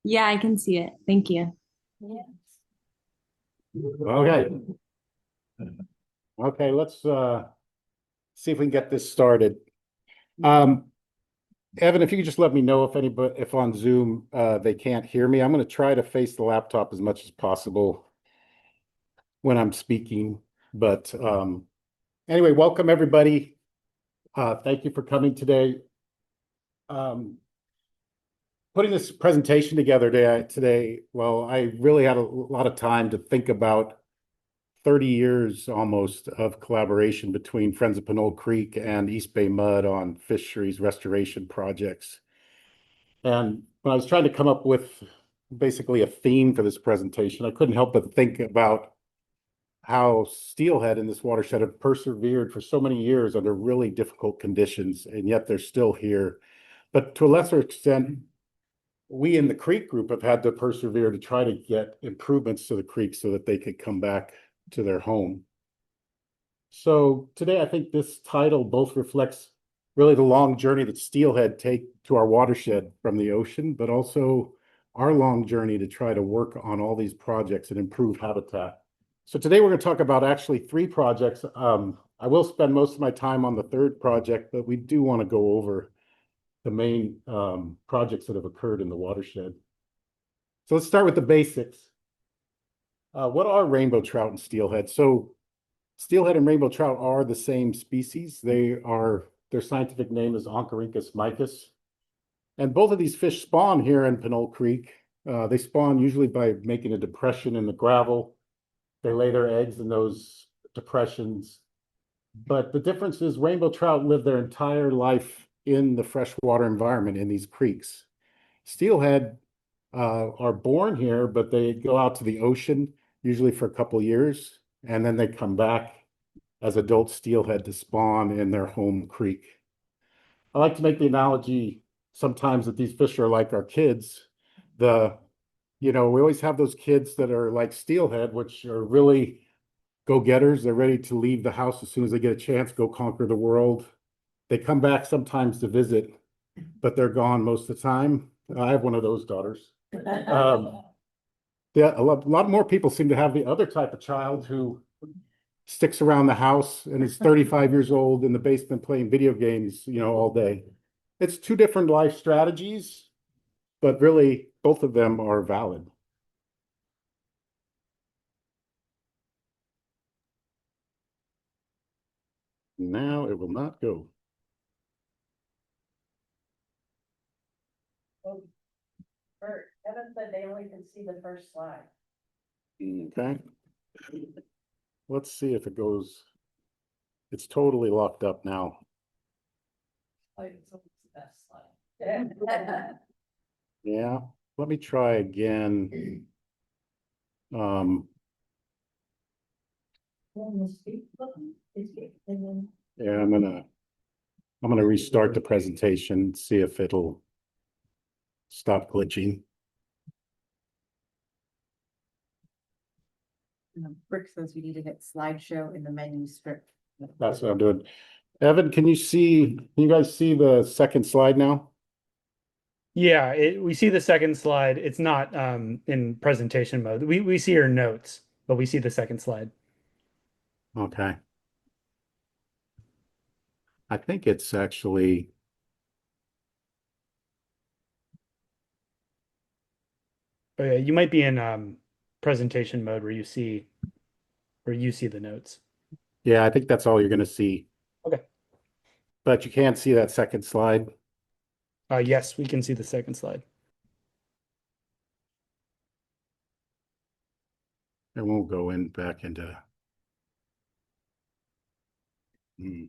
Yeah, I can see it. Thank you. Yeah. Okay. Okay, let's see if we can get this started. Um, Evan, if you could just let me know if anybody, if on Zoom they can't hear me. I'm going to try to face the laptop as much as possible when I'm speaking. But anyway, welcome everybody. Thank you for coming today. Putting this presentation together today, well, I really had a lot of time to think about 30 years almost of collaboration between Friends of Pinole Creek and East Bay Mud on fisheries restoration projects. And when I was trying to come up with basically a theme for this presentation, I couldn't help but think about how steelhead in this watershed have persevered for so many years under really difficult conditions, and yet they're still here. But to a lesser extent, we in the creek group have had to persevere to try to get improvements to the creek so that they could come back to their home. So today, I think this title both reflects really the long journey that steelhead take to our watershed from the ocean, but also our long journey to try to work on all these projects and improve habitat. So today we're going to talk about actually three projects. I will spend most of my time on the third project, but we do want to go over the main projects that have occurred in the watershed. So let's start with the basics. What are rainbow trout and steelhead? So steelhead and rainbow trout are the same species. Their scientific name is Oncorhynchus micus. And both of these fish spawn here in Pinole Creek. They spawn usually by making a depression in the gravel. They lay their eggs in those depressions. But the difference is rainbow trout live their entire life in the freshwater environment in these creeks. Steelhead are born here, but they go out to the ocean, usually for a couple of years, and then they come back as adult steelhead to spawn in their home creek. I like to make the analogy sometimes that these fish are like our kids. We always have those kids that are like steelhead, which are really go-getters. They're ready to leave the house as soon as they get a chance, go conquer the world. They come back sometimes to visit, but they're gone most of the time. I have one of those daughters. Yeah, a lot more people seem to have the other type of child who sticks around the house and is 35 years old in the basement playing video games, all day. It's two different life strategies, but really both of them are valid. Now it will not go. Oh, Bert, Evan said they only can see the first slide. Okay. Let's see if it goes. It's totally locked up now. Like, it's always the best slide. Yeah. Let me try again. Um, yeah, I'm gonna restart the presentation, see if it'll stop glitching. Rick says we need to hit slideshow in the menu strip. That's what I'm doing. Evan, can you guys see the second slide now? Yeah, we see the second slide. It's not in presentation mode. We see your notes, but we see the second slide. Okay. I think it's actually, Oh yeah, you might be in presentation mode where you see the notes. yeah, I think that's all you're going to see. Okay. But you can't see that second slide. Yes, we can see the second slide. It won't go in back into. Hmm.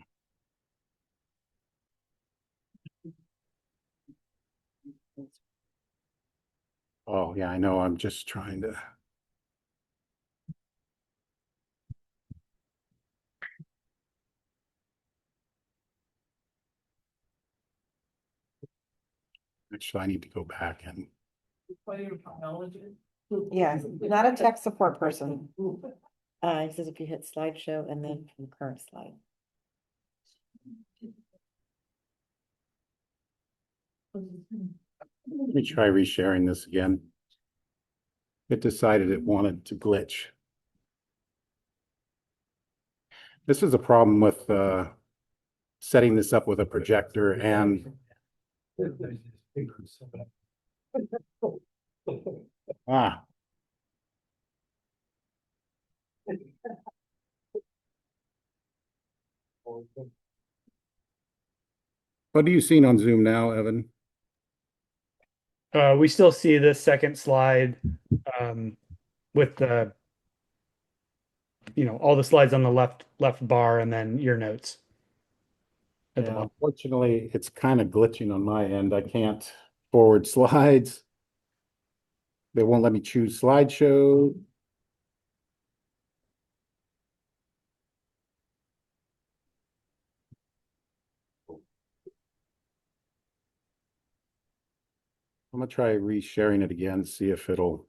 Oh, yeah, I know. I'm just trying to. Actually, I need to go back and. Yeah, not a tech support person. He says if you hit slideshow and then from current slide. Let me try resharing this again. It decided it wanted to glitch. This is a problem with setting this up with a projector and ah. What are you seeing on Zoom now, Evan? We still see the second slide with the all the slides on the left bar and then your notes at the Yeah, bottom. unfortunately, it's kind of glitching on my end. I can't forward slides. They won't let me choose slideshow. I'm gonna try resharing it again, see if it'll.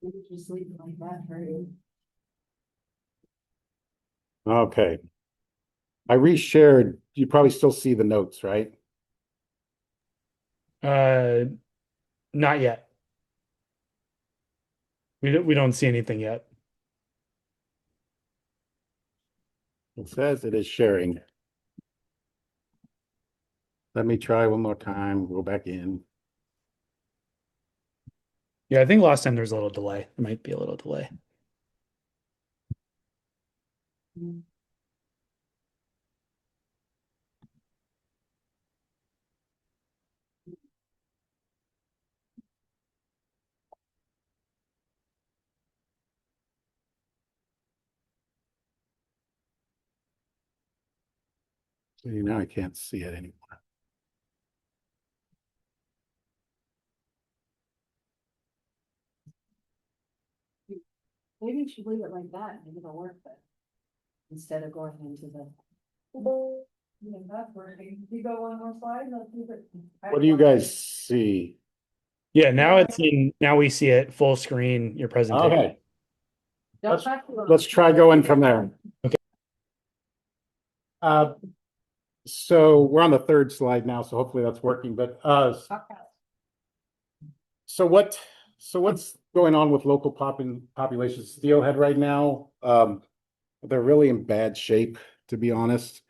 You could just leave it like that, right? Okay. I reshared. You probably still see the notes, right? Not yet. We don't see anything yet. It says it is sharing. Let me try one more time. Go back in. Yeah, I think last time there was a little delay. There might be a little delay. See, now I can't see it anymore. Maybe you should leave it like that, maybe it'll work better. Instead of going into the. Yeah, that's working. You go one more slide, let's keep it. What do you guys see? Yeah, now we see it full screen, your presentation. Okay, Don't talk to them. let's try going from there. Okay. So we're on the third slide now, so hopefully that's working. But Okay. so what's going on with local population steelhead right now? They're really in bad shape, to be honest.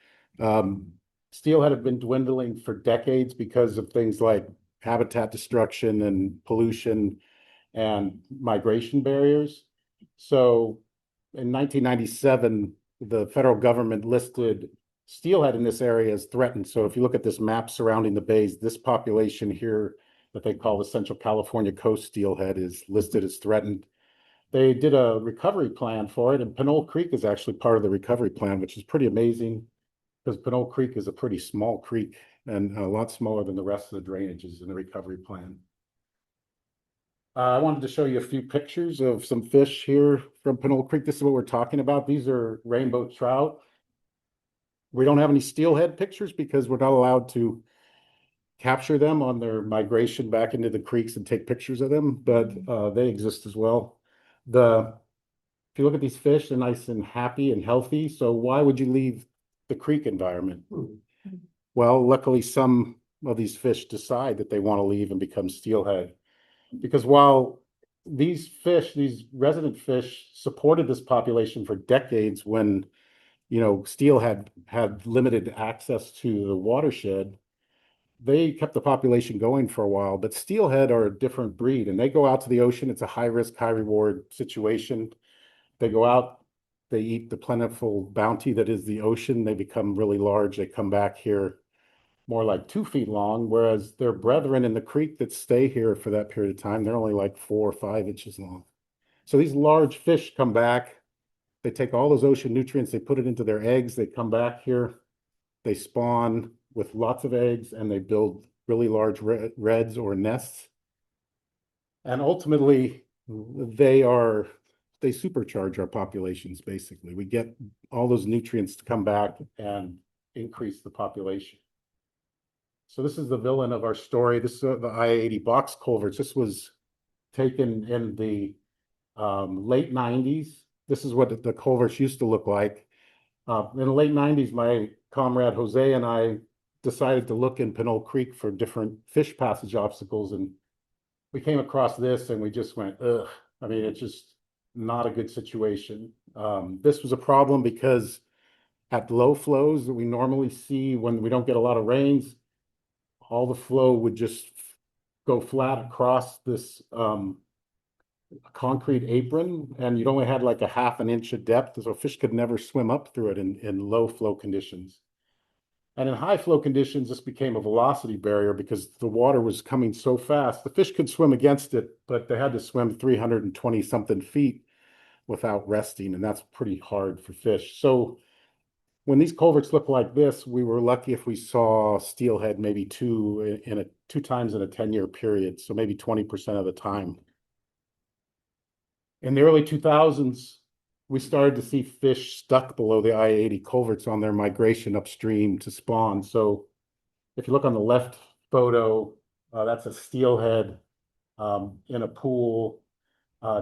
Steelhead have been dwindling for decades because of things like habitat destruction and pollution and migration barriers. So in 1997, the federal government listed steelhead in this area as threatened. So if you look at this map surrounding the bays, this population here that they call the Central California coast steelhead is listed as threatened. They did a recovery plan for it, and Pinole Creek is actually part of the recovery plan, which is pretty amazing because Pinole Creek is a pretty small creek and a lot smaller than the rest of the drainages in the recovery plan. I wanted to show you a few pictures of some fish here from Pinole Creek. This is what we're talking about. These are rainbow trout. We don't have any steelhead pictures because we're not allowed to capture them on their migration back into the creeks and take pictures of them, but they exist as well. If you look at these fish, they're nice and happy and healthy. So why would you leave the creek environment? Well, luckily some of these fish decide that they want to leave and become steelhead. Because while these resident fish supported this population for decades when, steelhead had limited access to the watershed, they kept the population going for a while. But steelhead are a different breed and they go out to the ocean. It's a high risk, high reward situation. They go out, they eat the plentiful bounty that is the ocean. They become really large. They come back here more like 2 feet long, whereas their brethren in the creek that stay here for that period of time, they're only like 4 or 5 inches long. So these large fish come back, they take all those ocean nutrients, they put it into their eggs, they come back here, they spawn with lots of eggs, and they build really large reds or nests. And ultimately, they supercharge our populations, basically. We get all those nutrients to come back and increase the population. So this is the villain of our story. This is the I-80 box culverts. This was taken in the late 90s. This is what the culverts used to look like. In the late 90s, my comrade Jose and I decided to look in Pinole Creek for different fish passage obstacles, and we came across this and we just went, ugh. I mean, it's just not a good situation. This was a problem because at low flows that we normally see when we don't get a lot of rains, all the flow would just go flat across this concrete apron, and you'd only had like a half an inch of depth, so fish could never swim up through it in low flow conditions. And in high flow conditions, this became a velocity barrier because the water was coming so fast. The fish could swim against it, but they had to swim 320 something feet without resting, and that's pretty hard for fish. So when these culverts look like this, we were lucky if we saw steelhead maybe two times in a 10-year period, so maybe 20% of the time. In the early 2000s, we started to see fish stuck below the I-80 culverts on their migration upstream to spawn. So if you look on the left photo, that's a steelhead in a pool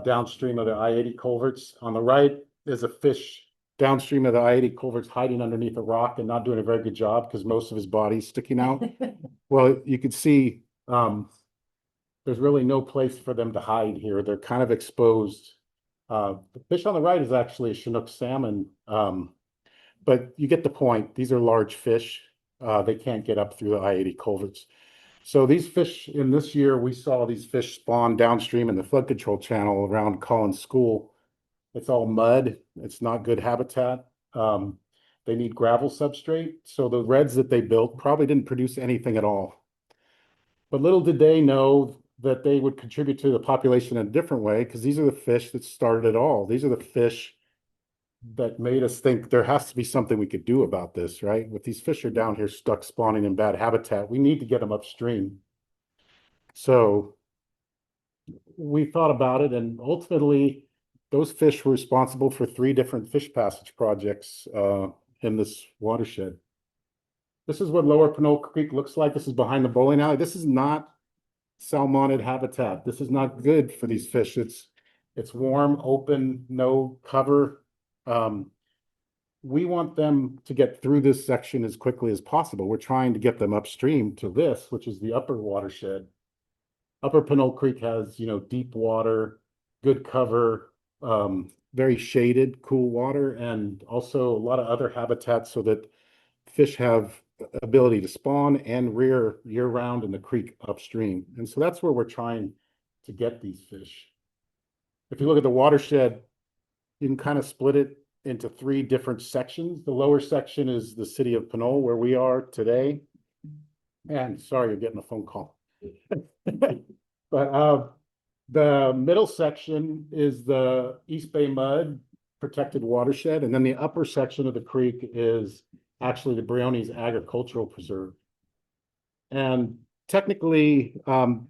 downstream of the I-80 culverts. On the right is a fish downstream of the I-80 culverts hiding underneath a rock and not doing a very good job because most of his body's sticking out. Well, you could see there's really no place for them to hide here. They're kind of exposed. The fish on the right is actually a Chinook salmon, but you get the point. These are large fish. They can't get up through the I-80 culverts. So these fish, in this year, we saw these fish spawn downstream in the flood control channel around Collins School. It's all mud. It's not good habitat. They need gravel substrate. So the reds that they built probably didn't produce anything at all. But little did they know that they would contribute to the population in a different way, because these are the fish that started it all. These are the fish that made us think there has to be something we could do about this, right? With these fish are down here stuck spawning in bad habitat, we need to get them upstream. So we thought about it, and ultimately those fish were responsible for 3 different fish passage projects in this watershed. This is what Lower Pinole Creek looks like. This is behind the bowling alley. This is not salmonid habitat. This is not good for these fish. It's warm, open, no cover. We want them to get through this section as quickly as possible. We're trying to get them upstream to this, which is the upper watershed. Upper Pinole Creek has, deep water, good cover, very shaded, cool water, and also a lot of other habitats so that fish have ability to spawn and rear year-round in the creek upstream. And so that's where we're trying to get these fish. If you look at the watershed, you can kind of split it into 3 different sections. The lower section is the city of Pinole, where we are today. And sorry, you're getting a phone call. But the middle section is the East Bay Mud protected watershed. And then the upper section of the creek is actually the Briones Agricultural Preserve. And technically,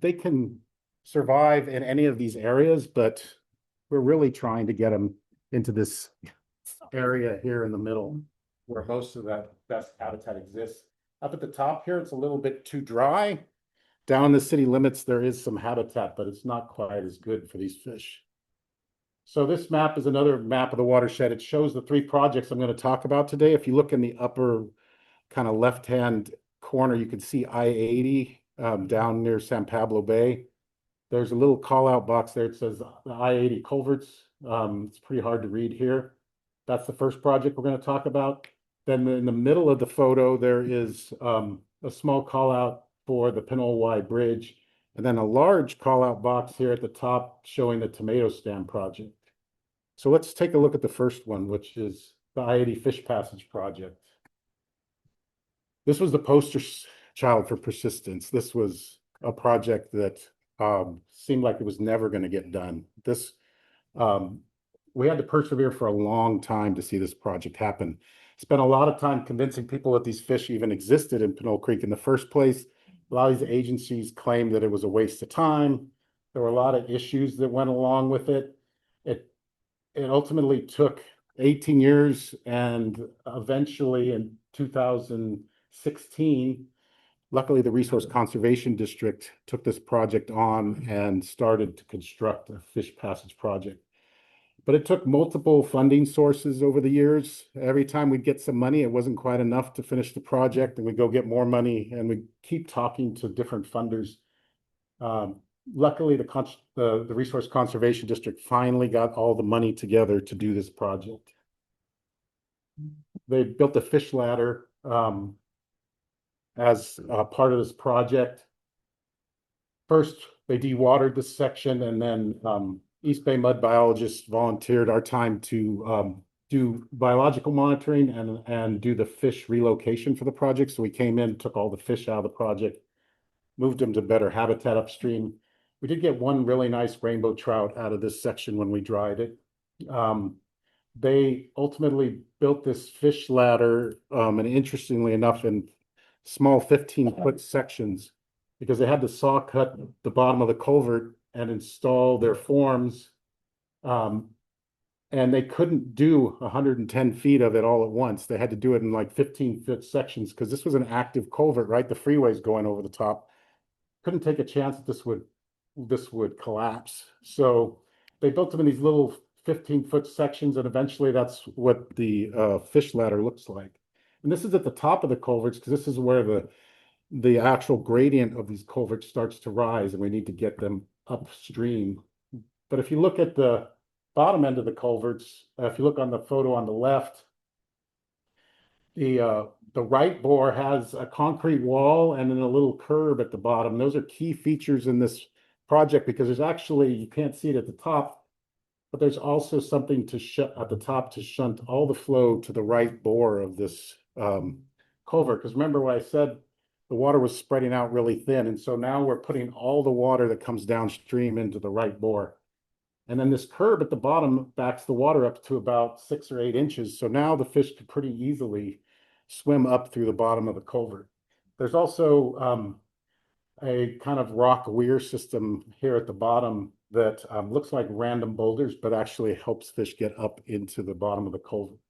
they can survive in any of these areas, but we're really trying to get them into this area here in the middle where most of that best habitat exists. Up at the top here, it's a little bit too dry. Down in the city limits, there is some habitat, but it's not quite as good for these fish. So this map is another map of the watershed. It shows the 3 projects I'm going to talk about today. If you look in the upper kind of left-hand corner, you can see I-80 down near San Pablo Bay. There's a little call-out box there. It says the I-80 culverts. It's pretty hard to read here. That's the first project we're going to talk about. Then in the middle of the photo, there is a small call-out for the Pinole Y Bridge, and then a large call-out box here at the top showing the tomato stand project. So let's take a look at the first one, which is the I-80 Fish Passage project. This was the poster child for persistence. This was a project that seemed like it was never going to get done. This We had to persevere for a long time to see this project happen. Spent a lot of time convincing people that these fish even existed in Pinole Creek in the first place. A lot of these agencies claimed that it was a waste of time. There were a lot of issues that went along with it. It ultimately took 18 years, and eventually in 2016, luckily the Resource Conservation District took this project on and started to construct a fish passage project. But it took multiple funding sources over the years. Every time we'd get some money, it wasn't quite enough to finish the project, and we'd go get more money, and we keep talking to different funders. Luckily, the Resource Conservation District finally got all the money together to do this project. They built a fish ladder as part of this project. First, they dewatered this section, and then EBMUD biologists volunteered our time to do biological monitoring and do the fish relocation for the project. So we came in, took all the fish out of the project, moved them to better habitat upstream. We did get one really nice rainbow trout out of this section when we dried it. They ultimately built this fish ladder, and interestingly enough, in small 15-foot sections, because they had to saw cut the bottom of the culvert and install their forms. And they couldn't do 110 feet of it all at once. They had to do it in like 15-foot sections because this was an active culvert, right? The freeway's going over the top. Couldn't take a chance that this would collapse. So they built them in these little 15-foot sections, and eventually that's what the fish ladder looks like. And this is at the top of the culverts, because this is where the actual gradient of these culverts starts to rise, and we need to get them upstream. But if you look at the bottom end of the culverts, if you look on the photo on the left, the right bore has a concrete wall and then a little curb at the bottom. Those are key features in this project, because there's actually, you can't see it at the top, but there's also something at the top to shunt all the flow to the right bore of this culvert. Because remember what I said, the water was spreading out really thin. And so now we're putting all the water that comes downstream into the right bore. And then this curb at the bottom backs the water up to about 6 or 8 inches. So now the fish could pretty easily swim up through the bottom of the culvert. There's also a kind of rock weir system here at the bottom that looks like random boulders, but actually helps fish get up into the bottom of the culvert.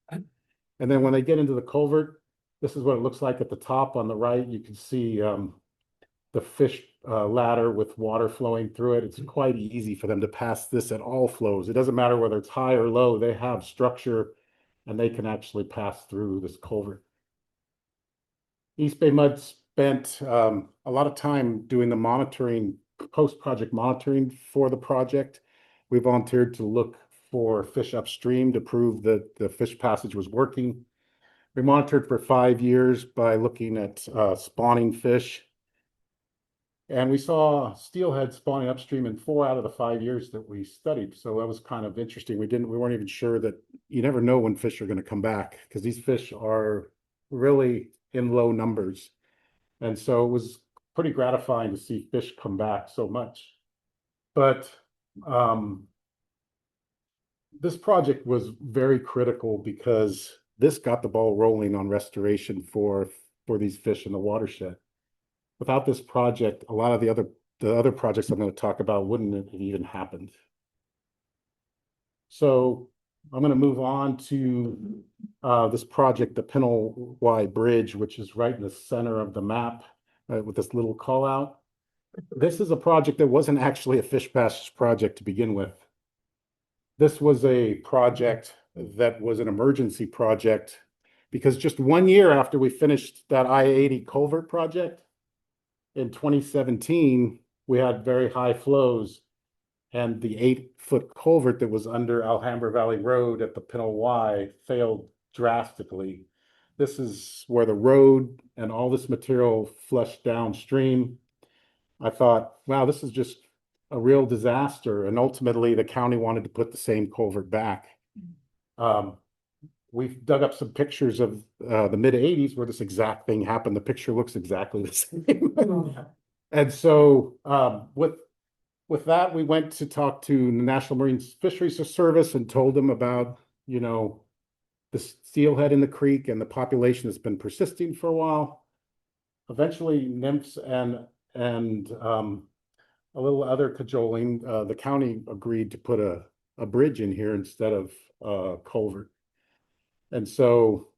And then when they get into the culvert, this is what it looks like at the top on the right. You can see the fish ladder with water flowing through it. It's quite easy for them to pass this at all flows. It doesn't matter whether it's high or low, they have structure and they can actually pass through this culvert. EBMUD spent a lot of time doing the monitoring, post-project monitoring for the project. We volunteered to look for fish upstream to prove that the fish passage was working. We monitored for 5 years by looking at spawning fish. And we saw steelhead spawning upstream in 4 out of the 5 years that we studied. So that was kind of interesting. We weren't even sure that you never know when fish are going to come back, because these fish are really in low numbers. And so it was pretty gratifying to see fish come back so much. But this project was very critical because this got the ball rolling on restoration for these fish in the watershed. Without this project, a lot of the other projects I'm going to talk about wouldn't have even happened. So I'm going to move on to this project, the Pinole Bridge, which is right in the center of the map with this little call out. This is a project that wasn't actually a fish passage project to begin with. This was a project that was an emergency project because just 1 year after we finished that I-80 culvert project, in 2017, we had very high flows, and the 8-foot culvert that was under Alhambra Valley Road at the Pinole Y failed drastically. This is where the road and all this material flushed downstream. I thought, wow, this is just a real disaster. And ultimately, the county wanted to put the same culvert back. We've dug up some pictures of the mid-'80s where this exact thing happened. The picture looks exactly the same. And so with with that, we went to talk to the National Marine Fisheries Service and told them about, the steelhead in the creek and the population has been persisting for a while. Eventually, nymphs and a little other cajoling, the county agreed to put a bridge in here instead of a culvert. And so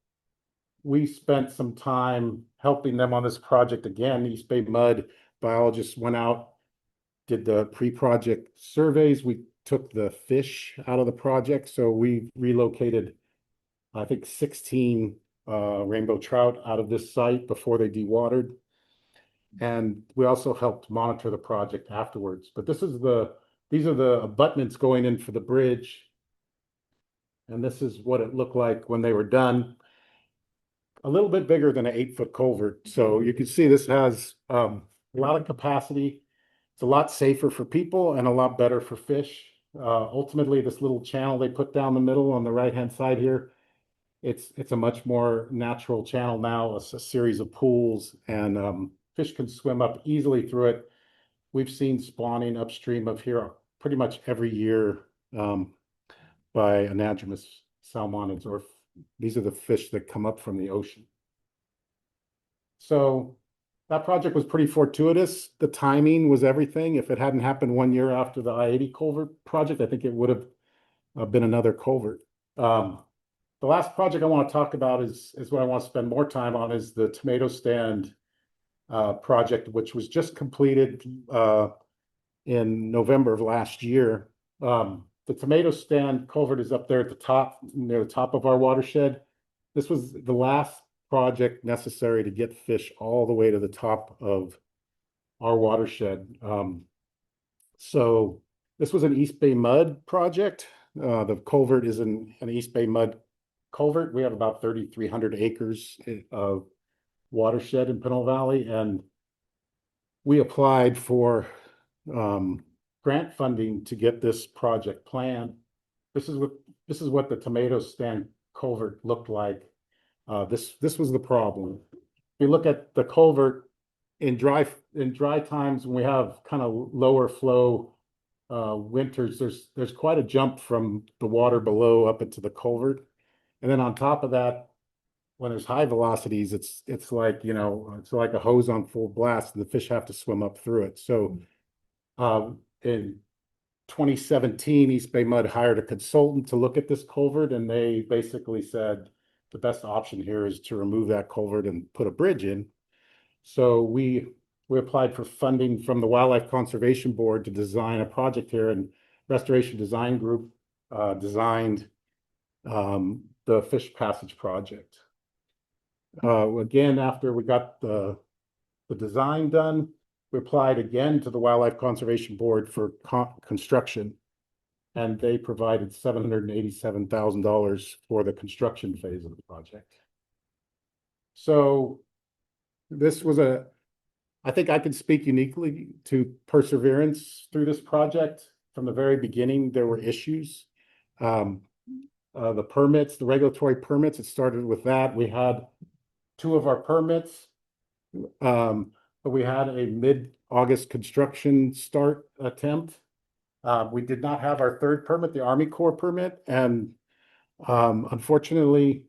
we spent some time helping them on this project again. EBMUD biologists went out, did the pre-project surveys. We took the fish out of the project. So we relocated, I think, 16 rainbow trout out of this site before they dewatered. And we also helped monitor the project afterwards. But these are the abutments going in for the bridge. And this is what it looked like when they were done. A little bit bigger than an 8-foot culvert. So you can see this has a lot of capacity. It's a lot safer for people and a lot better for fish. Ultimately, this little channel they put down the middle on the right-hand side here, it's a much more natural channel now, a series of pools, and fish can swim up easily through it. We've seen spawning upstream of here pretty much every year by anadromous salmonids, or these are the fish that come up from the ocean. So that project was pretty fortuitous. The timing was everything. If it hadn't happened 1 year after the I-80 culvert project, I think it would have been another culvert. The last project I want to talk about is what I want to spend more time on, is the tomato stand project, which was just completed in November of last year. The tomato stand culvert is up there at the top, near the top of our watershed. This was the last project necessary to get fish all the way to the top of our watershed. So this was an East Bay mud project. The culvert is an East Bay mud culvert. We have about 3,300 acres of watershed in Pinole Valley, and we applied for grant funding to get this project planned. This is what the tomato stand culvert looked like. This was the problem. If you look at the culvert in dry times, when we have kind of lower flow winters, there's quite a jump from the water below up into the culvert. And then on top of that, when there's high velocities, it's like, it's like a hose on full blast, and the fish have to swim up through it. So in 2017, East Bay Mud hired a consultant to look at this culvert, and they basically said the best option here is to remove that culvert and put a bridge in. So we applied for funding from the Wildlife Conservation Board to design a project here, and Restoration Design Group designed the fish passage project. Again, after we got the design done, we applied again to the Wildlife Conservation Board for construction, and they provided $787,000 for the construction phase of the project. So this was I think I can speak uniquely to perseverance through this project. From the very beginning, there were issues. The permits, the regulatory permits, it started with that. We had 2 of our permits, but we had a mid-August construction start attempt. We did not have our 3rd permit, the Army Corps permit, and unfortunately,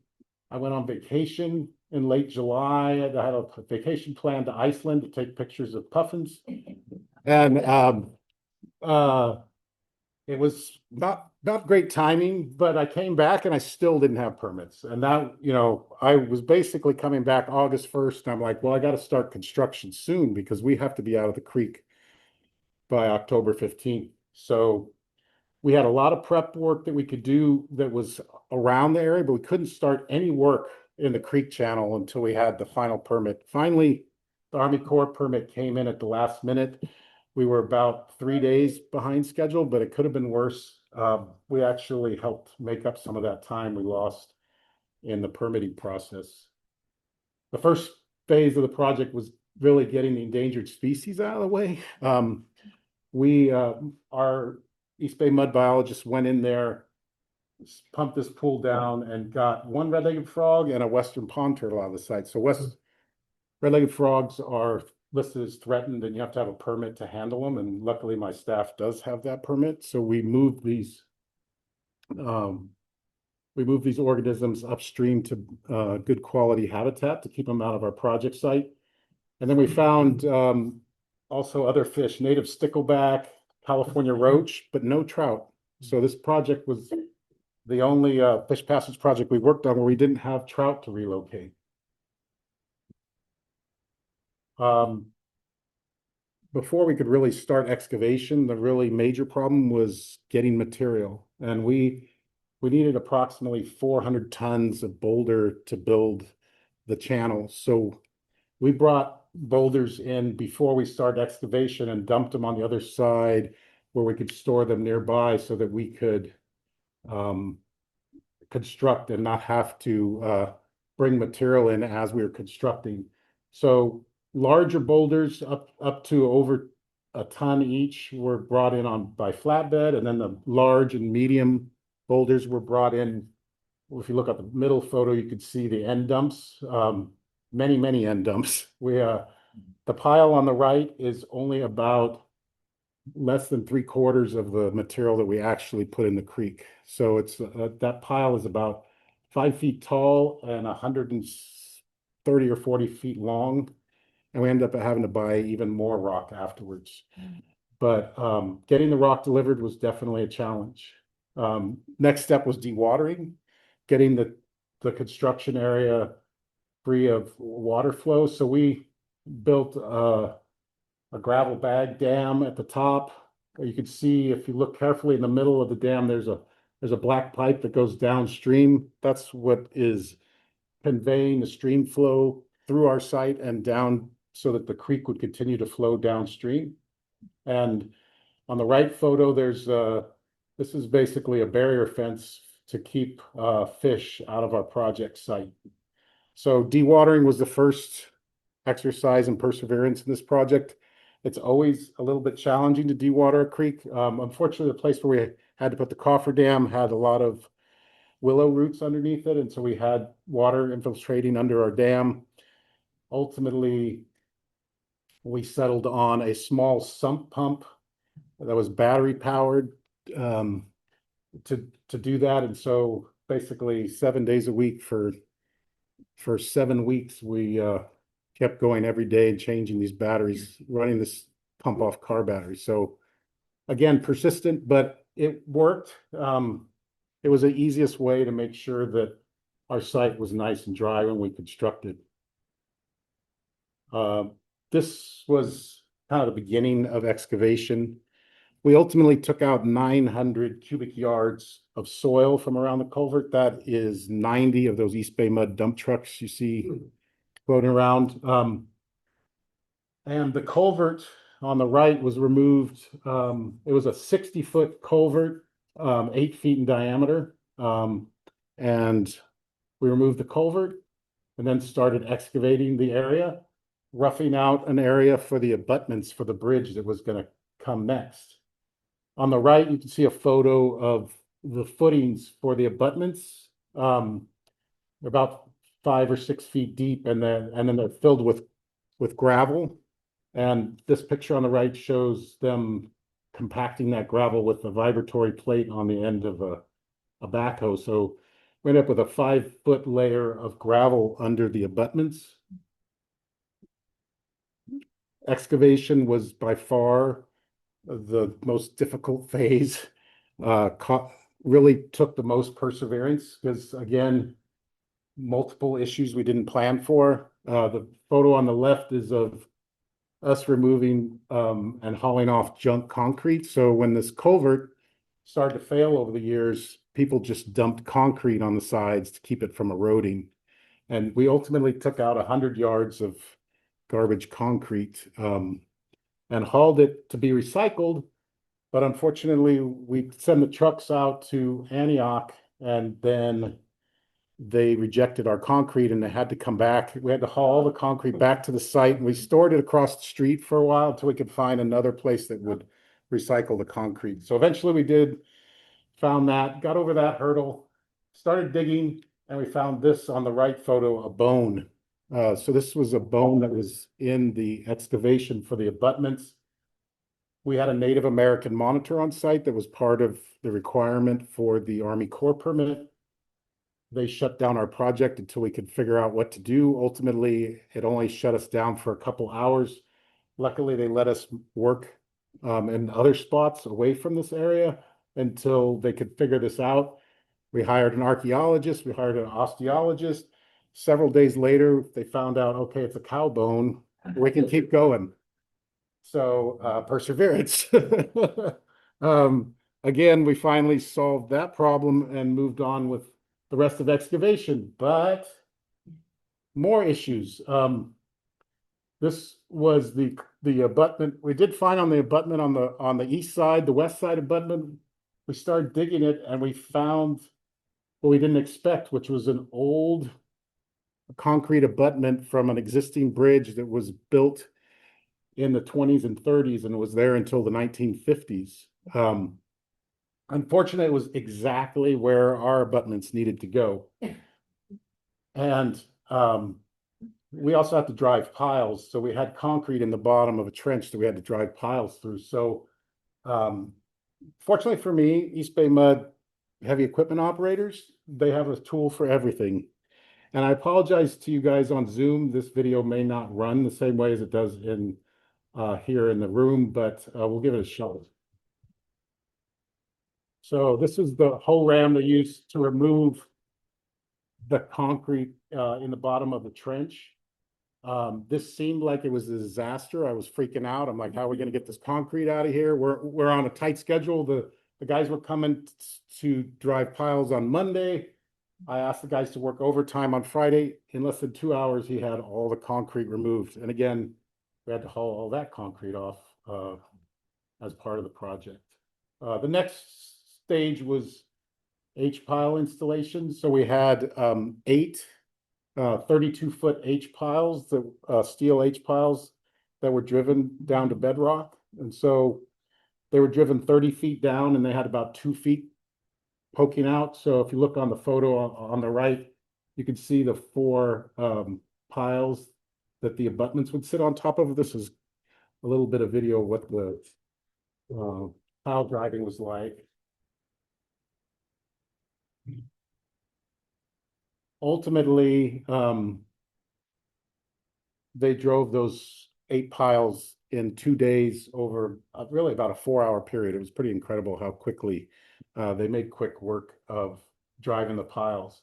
I went on vacation in late July. I had a vacation plan to Iceland to take pictures of puffins, and it was not great timing, but I came back and I still didn't have permits. And that, I was basically coming back August 1st, and I'm like, well, I got to start construction soon because we have to be out of the creek by October 15th. So we had a lot of prep work that we could do that was around the area, but we couldn't start any work in the creek channel until we had the final permit. Finally, the Army Corps permit came in at the last minute. We were about 3 days behind schedule, but it could have been worse. We actually helped make up some of that time we lost in the permitting process. The first phase of the project was really getting the endangered species out of the way. Our East Bay mud biologists went in there, pumped this pool down, and got 1 red-legged frog and a western pond turtle out of the site. So red-legged frogs are listed as threatened, and you have to have a permit to handle them, and luckily my staff does have that permit, so we moved these organisms upstream to good quality habitat to keep them out of our project site. And then we found also other fish, native stickleback, California roach, but no trout. So this project was the only fish passage project we worked on where we didn't have trout to relocate. Before we could really start excavation, the really major problem was getting material. And we needed approximately 400 tons of boulder to build the channel. So we brought boulders in before we started excavation and dumped them on the other side where we could store them nearby so that we could construct and not have to bring material in as we were constructing. So larger boulders up to over a ton each were brought in by flatbed, and then the large and medium boulders were brought in. If you look at the middle photo, you could see the end dumps, many end dumps. The pile on the right is only about less than 3/4 of the material that we actually put in the creek. So it's that pile is about 5 feet tall and 130 or 40 feet long. And we ended up having to buy even more rock afterwards. But getting the rock delivered was definitely a challenge. Next step was dewatering, getting the construction area free of water flow. So we built a gravel bag dam at the top. You can see if you look carefully in the middle of the dam, there's a black pipe that goes downstream. That's what is conveying the stream flow through our site and down so that the creek would continue to flow downstream. And on the right photo, this is basically a barrier fence to keep fish out of our project site. So dewatering was the first exercise in perseverance in this project. It's always a little bit challenging to dewater a creek. Unfortunately, the place where we had to put the cofferdam had a lot of willow roots underneath it, and so we had water infiltrating under our dam. Ultimately, we settled on a small sump pump that was battery powered to do that. And so basically 7 days a week for 7 weeks, we kept going every day and changing these batteries, running this pump off car batteries. So again, persistent, but it worked. It was the easiest way to make sure that our site was nice and dry when we constructed. This was kind of the beginning of excavation. We ultimately took out 900 cubic yards of soil from around the culvert. That is 90 of those EBMUD dump trucks you see floating around. And the culvert on the right was removed. It was a 60-foot culvert, 8 feet in diameter. And we removed the culvert and then started excavating the area, roughing out an area for the abutments for the bridge that was going to come next. On the right, you can see a photo of the footings for the abutments. They're about 5 or 6 feet deep, and then they're filled with gravel. And this picture on the right shows them compacting that gravel with a vibratory plate on the end of a backhoe. So we ended up with a 5-foot layer of gravel under the abutments. Excavation was by far the most difficult phase. Really took the most perseverance because, again, multiple issues we didn't plan for. The photo on the left is of us removing and hauling off junk concrete. So when this culvert started to fail over the years, people just dumped concrete on the sides to keep it from eroding. And we ultimately took out 100 yards of garbage concrete and hauled it to be recycled. But unfortunately, we sent the trucks out to Antioch, and then they rejected our concrete and they had to come back. We had to haul the concrete back to the site, and we stored it across the street for a while until we could find another place that would recycle the concrete. So eventually we found that, got over that hurdle, started digging, and we found this on the right photo, a bone. So this was a bone that was in the excavation for the abutments. We had a Native American monitor on site that was part of the requirement for the Army Corps permit. They shut down our project until we could figure out what to do. Ultimately, it only shut us down for a couple hours. Luckily, they let us work in other spots away from this area until they could figure this out. We hired an archaeologist, we hired an osteologist. Several days later, they found out, okay, it's a cow bone. We can keep going. So perseverance. Again, we finally solved that problem and moved on with the rest of excavation, but more issues. This was the abutment. We did find on the abutment on the east side, the west side abutment. We started digging it and we found what we didn't expect, which was an old concrete abutment from an existing bridge that was built in the 20s and 30s and was there until the 1950s. Unfortunately, it was exactly where our abutments needed to go. And we also had to drive piles. So we had concrete in the bottom of a trench that we had to drive piles through. So fortunately for me, East Bay Mud heavy equipment operators, they have a tool for everything. And I apologize to you guys on Zoom. This video may not run the same way as it does in here in the room, but we'll give it a shot. So this is the whole ram they used to remove the concrete in the bottom of the trench. This seemed like it was a disaster. I was freaking out. I'm like, how are we going to get this concrete out of here? We're on a tight schedule. The guys were coming to drive piles on Monday. I asked the guys to work overtime on Friday. In less than 2 hours, he had all the concrete removed. And again, we had to haul all that concrete off as part of the project. The next stage was H-pile installation. So we had 8 32-foot H-piles, that steel H-piles that were driven down to bedrock. And so they were driven 30 feet down and they had about 2 feet poking out. So if you look on the photo on the right, you can see the 4 piles that the abutments would sit on top of. This is a little bit of video of what the pile driving was like. Ultimately, they drove those 8 piles in 2 days over really about a 4-hour period. It was pretty incredible how quickly they made quick work of driving the piles.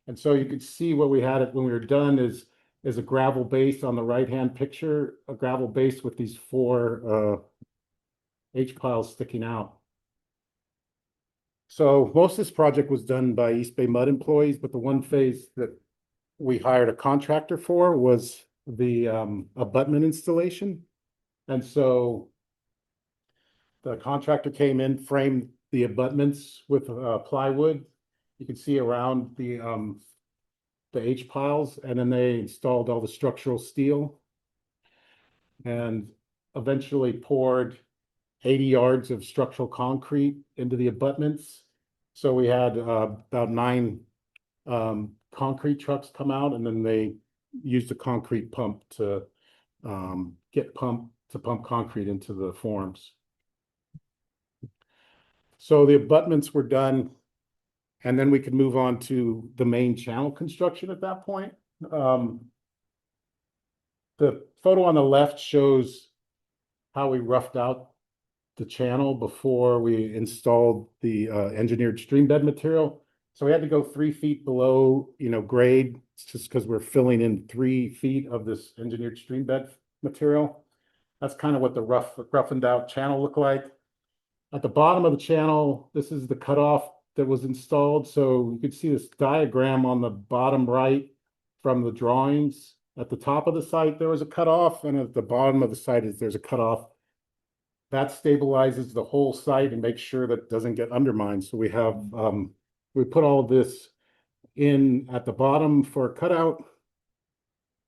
And so you could see what we had when we were done is a gravel base on the right-hand picture, a gravel base with these 4 H piles sticking out. So most of this project was done by East Bay Mud employees, but the one phase that we hired a contractor for was the abutment installation. And so the contractor came in, framed the abutments with plywood. You can see around the H piles, and then they installed all the structural steel and eventually poured 80 yards of structural concrete into the abutments. So we had about 9 concrete trucks come out, and then they used a concrete pump to pump concrete into the forms. So the abutments were done, and then we could move on to the main channel construction at that point. The photo on the left shows how we roughed out the channel before we installed the engineered stream bed material. So we had to go 3 feet below, grade, just because we're filling in 3 feet of this engineered stream bed material. That's kind of what the roughened out channel looked like. At the bottom of the channel, this is the cutoff that was installed. So you can see this diagram on the bottom right from the drawings. At the top of the site, there was a cutoff, and at the bottom of the site there's a cutoff. That stabilizes the whole site and makes sure that it doesn't get undermined. So we have, we put all of this in at the bottom for a cutout.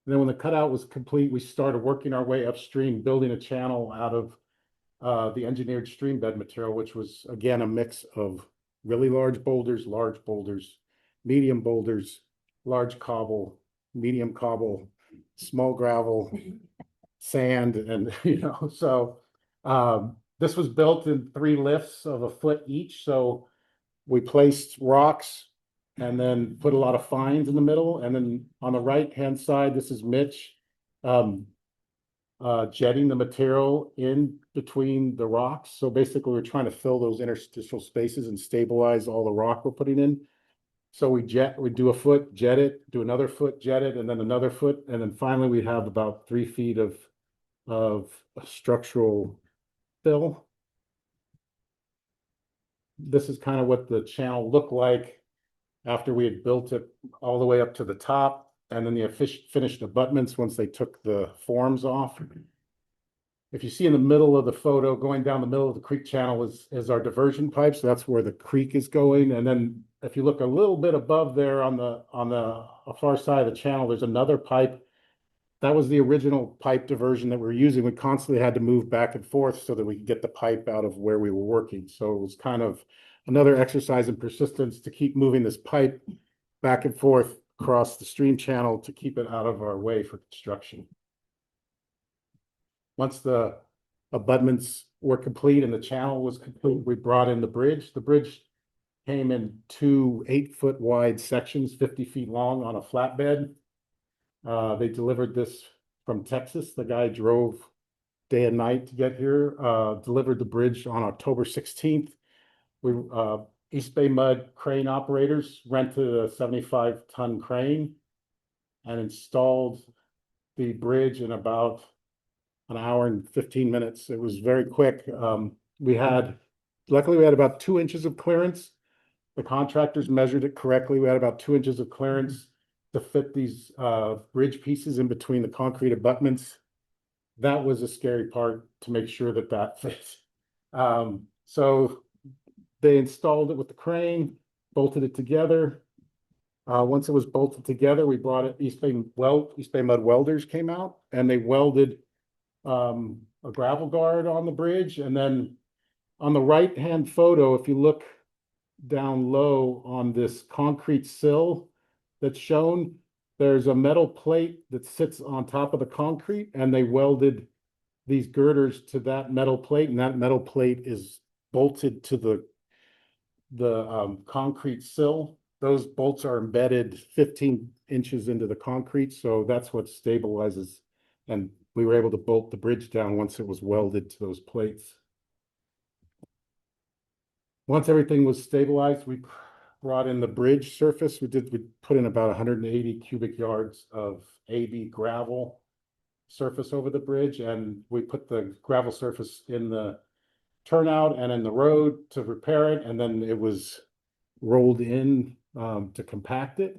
And then when the cutout was complete, we started working our way upstream, building a channel out of the engineered stream bed material, which was, again, a mix of really large boulders, medium boulders, large cobble, medium cobble, small gravel, sand, and so this was built in 3 lifts of a foot each. So we placed rocks and then put a lot of fines in the middle. And then on the right-hand side, this is Mitch jetting the material in between the rocks. So basically, we're trying to fill those interstitial spaces and stabilize all the rock we're putting in. So we do a foot, jet it, do another foot, jet it, and then another foot, and then finally we have about 3 feet of structural fill. This is kind of what the channel looked like after we had built it all the way up to the top, and then the finished abutments once they took the forms off. If you see in the middle of the photo, going down the middle of the creek channel is our diversion pipe. So that's where the creek is going. And then if you look a little bit above there on the far side of the channel, there's another pipe. That was the original pipe diversion that we were using. We constantly had to move back and forth so that we could get the pipe out of where we were working. So it was kind of another exercise in persistence to keep moving this pipe back and forth across the stream channel to keep it out of our way for construction. Once the abutments were complete and the channel was complete, we brought in the bridge. The bridge came in 2 8-foot wide sections, 50 feet long on a flatbed. They delivered this from Texas. The guy drove day and night to get here, delivered the bridge on October 16th. East Bay Mud crane operators rented a 75-ton crane and installed the bridge in about an hour and 15 minutes. It was very quick. Luckily we had about 2 inches of clearance. The contractors measured it correctly. We had about 2 inches of clearance to fit these bridge pieces in between the concrete abutments. That was a scary part, to make sure that that fits. So they installed it with the crane, bolted it together. Once it was bolted together, we brought it. East Bay Mud welders came out and they welded a gravel guard on the bridge. And then on the right-hand photo, if you look down low on this concrete sill that's shown, there's a metal plate that sits on top of the concrete, and they welded these girders to that metal plate, and that metal plate is bolted to the concrete sill. Those bolts are embedded 15 inches into the concrete, so that's what stabilizes, and we were able to bolt the bridge down once it was welded to those plates. Once everything was stabilized, we brought in the bridge surface. We put in about 180 cubic yards of AB gravel surface over the bridge, and we put the gravel surface in the turnout and in the road to repair it, and then it was rolled in to compact it.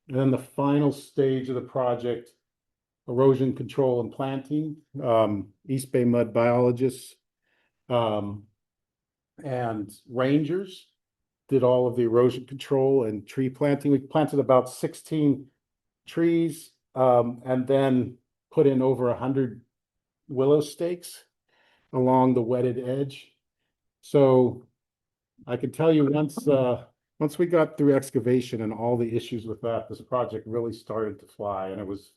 And then the final stage of the project, erosion control and planting, East Bay Mud Biologists and rangers did all of the erosion control and tree planting. We planted about 16 trees and then put in over 100 willow stakes along the wetted edge. So I can tell you, once we got through excavation and all the issues with that, this project really started to fly, and it was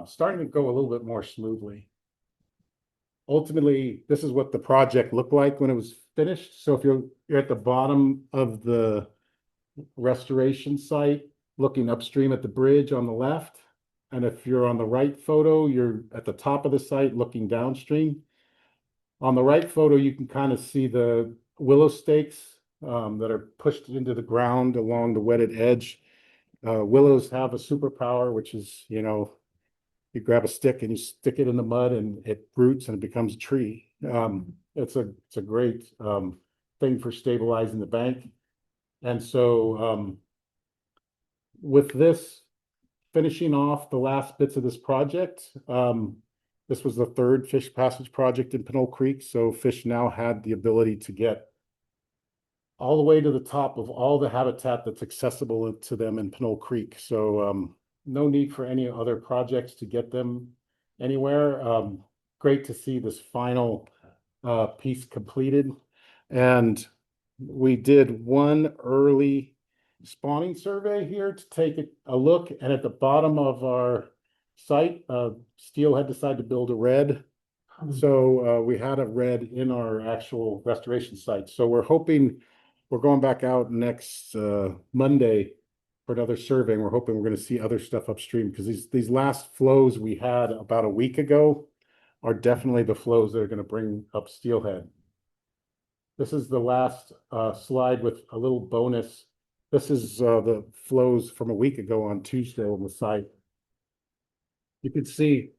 starting to go a little bit more smoothly. Ultimately, this is what the project looked like when it was finished. So if you're at the bottom of the restoration site, looking upstream at the bridge on the left, and if you're on the right photo, you're at the top of the site looking downstream. On the right photo, you can kind of see the willow stakes that are pushed into the ground along the wetted edge. Willows have a superpower, which is, you grab a stick and you stick it in the mud and it roots and it becomes a tree. It's a great thing for stabilizing the bank. And so with this, finishing off the last bits of this project, this was the 3rd fish passage project in Pinole Creek. So fish now had the ability to get all the way to the top of all the habitat that's accessible to them in Pinole Creek. So no need for any other projects to get them anywhere. Great to see this final piece completed. And we did one early spawning survey here to take a look, and at the bottom of our site, Steele decided to build a red. So we had a red in our actual restoration site. So we're hoping, we're going back out next Monday for another survey. And we're hoping we're going to see other stuff upstream, because these last flows we had about a week ago are definitely the flows that are going to bring up steelhead. This is the last slide with a little bonus. This is the flows from a week ago on Tuesday on the site. You can see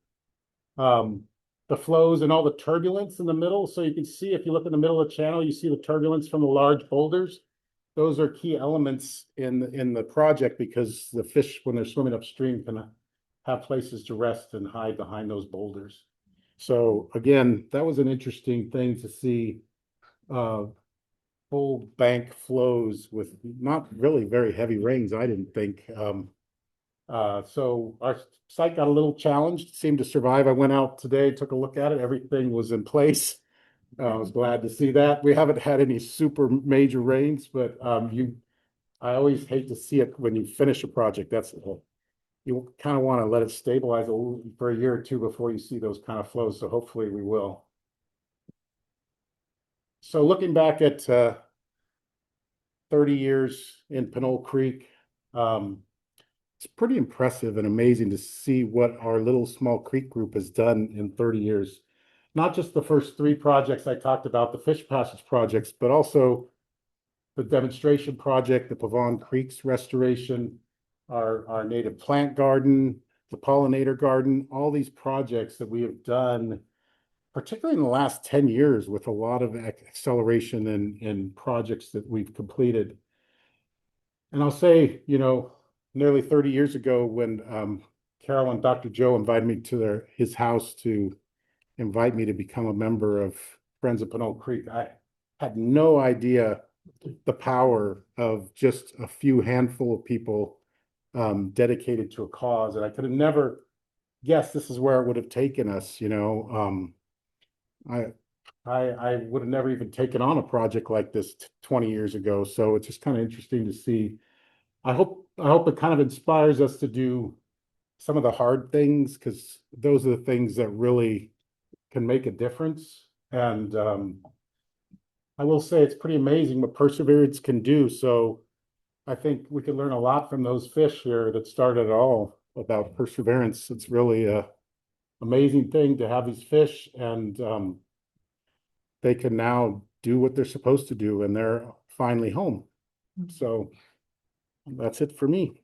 the flows and all the turbulence in the middle. So you can see, if you look in the middle of the channel, you see the turbulence from the large boulders. Those are key elements in the project, because the fish, when they're swimming upstream, can have places to rest and hide behind those boulders. So again, that was an interesting thing to see, full bank flows with not really very heavy rains, I didn't think. So our site got a little challenged, seemed to survive. I went out today, took a look at it. Everything was in place. I was glad to see that. We haven't had any super major rains, but I always hate to see it when you finish a project. That's you kind of want to let it stabilize for a year or two before you see those kind of flows. So hopefully we will. So looking back at 30 years in Pinole Creek, it's pretty impressive and amazing to see what our little small creek group has done in 30 years. Not just the first 3 projects I talked about, the fish passage projects, but also the demonstration project, the Pavon Creeks restoration, our native plant garden, the pollinator garden, all these projects that we have done, particularly in the last 10 years, with a lot of acceleration in projects that we've completed. And I'll say, you know, nearly 30 years ago, when Carol and Dr. Joe invited me to his house to invite me to become a member of Friends of Pinole Creek, I had no idea the power of just a few handful of people dedicated to a cause. And I could have never guessed this is where it would have taken us, you know. I would have never even taken on a project like this 20 years ago. So it's just kind of interesting to see. I hope it kind of inspires us to do some of the hard things, because those are the things that really can make a difference. And I will say it's pretty amazing what perseverance can do. So I think we can learn a lot from those fish here that started it all about perseverance. It's really a amazing thing to have these fish, and they can now do what they're supposed to do, and they're finally home. So that's it for me.